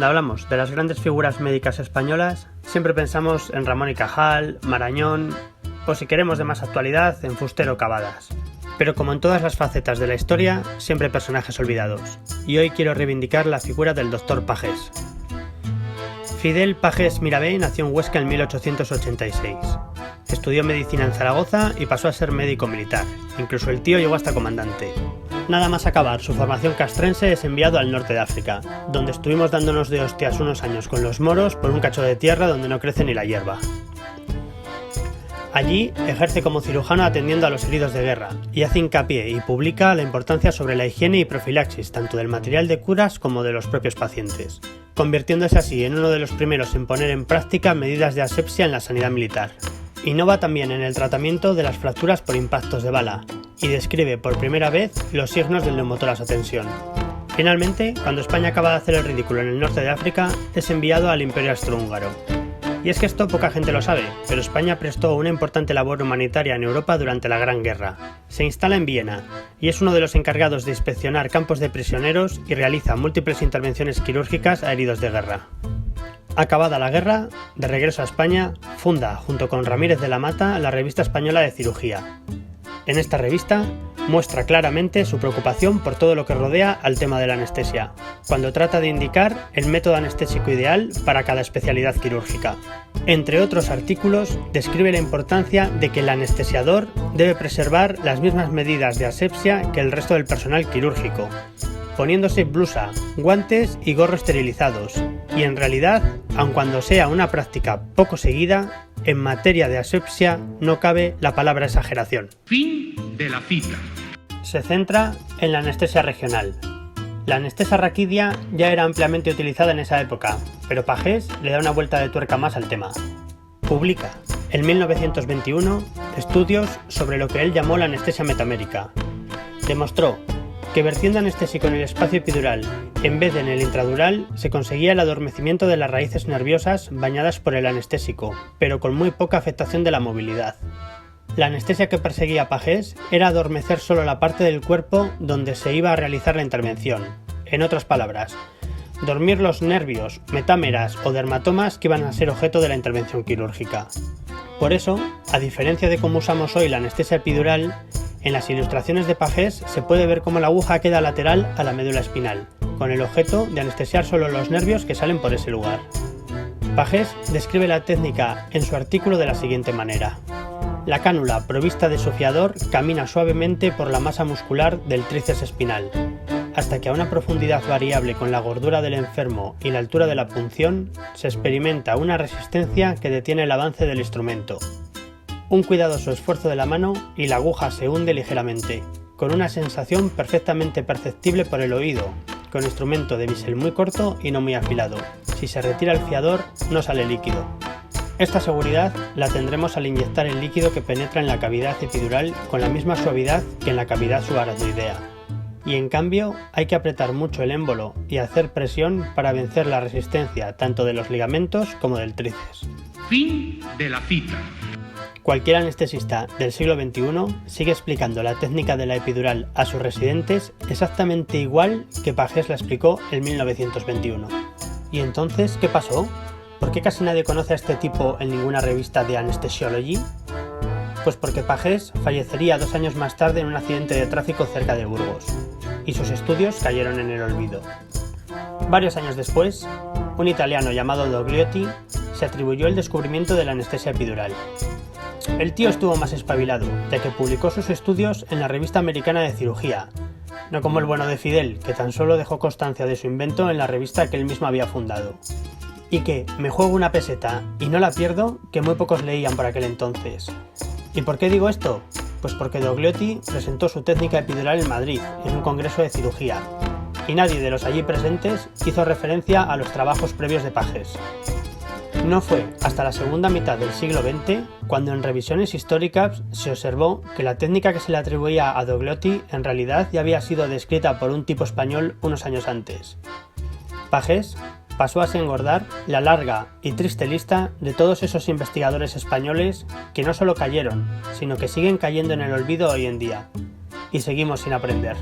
Cuando hablamos de las grandes figuras médicas españolas, siempre pensamos en Ramón y Cajal, Marañón o, si queremos de más actualidad, en Fuster o Cavadas. Pero como en todas las facetas de la historia, siempre hay personajes olvidados. Y hoy quiero reivindicar la figura del Dr. Pagés. Fidel Pagés Mirabé nació en Huesca en 1886. Estudió medicina en Zaragoza y pasó a ser médico militar. Incluso el tío llegó hasta comandante. Nada más acabar su formación castrense es enviado al norte de África, donde estuvimos dándonos de hostias unos años con los moros por un cacho de tierra donde no crece ni la hierba. Allí ejerce como cirujano atendiendo a los heridos de guerra y hace hincapié y publica la importancia sobre la higiene y profilaxis tanto del material de curas como de los propios pacientes, convirtiéndose así en uno de los primeros en poner en práctica medidas de asepsia en la sanidad militar. Innova también en el tratamiento de las fracturas por impactos de bala y describe por primera vez los signos del neumotoras o tensión. Finalmente, cuando España acaba de hacer el ridículo en el norte de África, es enviado al Imperio Austrohúngaro. Y es que esto poca gente lo sabe, pero España prestó una importante labor humanitaria en Europa durante la Gran Guerra. Se instala en Viena y es uno de los encargados de inspeccionar campos de prisioneros y realiza múltiples intervenciones quirúrgicas a heridos de guerra. Acabada la guerra, de regreso a España, funda, junto con Ramírez de la Mata, la Revista Española de Cirugía. En esta revista muestra claramente su preocupación por todo lo que rodea al tema de la anestesia, cuando trata de indicar el método anestésico ideal para cada especialidad quirúrgica. Entre otros artículos, describe la importancia de que el anestesiador debe preservar las mismas medidas de asepsia que el resto del personal quirúrgico, poniéndose blusa, guantes y gorro esterilizados, y en realidad, aun cuando sea una práctica poco seguida, en materia de asepsia no cabe la palabra exageración. Fin de la cita. Se centra en la anestesia regional. La anestesia raquídea ya era ampliamente utilizada en esa época, pero Pagés le da una vuelta de tuerca más al tema. Publica, en 1921, estudios sobre lo que él llamó la anestesia metamérica. Demostró que vertiendo anestésico en el espacio epidural en vez de en el intradural se conseguía el adormecimiento de las raíces nerviosas bañadas por el anestésico, pero con muy poca afectación de la movilidad. La anestesia que perseguía Pagés era adormecer solo la parte del cuerpo donde se iba a realizar la intervención. En otras palabras, dormir los nervios, metámeras o dermatomas que iban a ser objeto de la intervención quirúrgica. Por eso, a diferencia de cómo usamos hoy la anestesia epidural, en las ilustraciones de Pagés se puede ver cómo la aguja queda lateral a la médula espinal, con el objeto de anestesiar solo los nervios que salen por ese lugar. Pagés describe la técnica en su artículo de la siguiente manera. La cánula provista de su fiador camina suavemente por la masa muscular del tríceps espinal, hasta que a una profundidad variable con la gordura del enfermo y la altura de la punción se experimenta una resistencia que detiene el avance del instrumento. Un cuidadoso esfuerzo de la mano y la aguja se hunde ligeramente, con una sensación perfectamente perceptible por el oído, con instrumento de bisel muy corto y no muy afilado. Si se retira el fiador, no sale líquido. Esta seguridad la tendremos al inyectar el líquido que penetra en la cavidad epidural con la misma suavidad que en la cavidad subaracnoidea. Y en cambio, hay que apretar mucho el émbolo y hacer presión para vencer la resistencia tanto de los ligamentos como del tríceps. Fin de la cita. Cualquier anestesista del siglo XXI sigue explicando la técnica de la epidural a sus residentes exactamente igual que Pagés la explicó en 1921. ¿Y entonces qué pasó? ¿Por qué casi nadie conoce a este tipo en ninguna revista de Anesthesiology? Pues porque Pagés fallecería 2 años más tarde en un accidente de tráfico cerca de Burgos, y sus estudios cayeron en el olvido. Varios años después, un italiano llamado Dogliotti se atribuyó el descubrimiento de la anestesia epidural. El tío estuvo más espabilado, ya que publicó sus estudios en la Revista Americana de Cirugía, no como el bueno de Fidel, que tan solo dejó constancia de su invento en la revista que él mismo había fundado. Y que me juego una peseta y no la pierdo, que muy pocos leían por aquel entonces. ¿Y por qué digo esto? Pues porque Dogliotti presentó su técnica epidural en Madrid, en un congreso de cirugía, y nadie de los allí presentes hizo referencia a los trabajos previos de Pagés. No fue hasta la segunda mitad del siglo XX cuando en revisiones históricas se observó que la técnica que se le atribuía a Dogliotti en realidad ya había sido descrita por un tipo español unos años antes. Pagés pasó así a engordar la larga y triste lista de todos esos investigadores españoles que no solo cayeron, sino que siguen cayendo en el olvido hoy en día. Y seguimos sin aprender.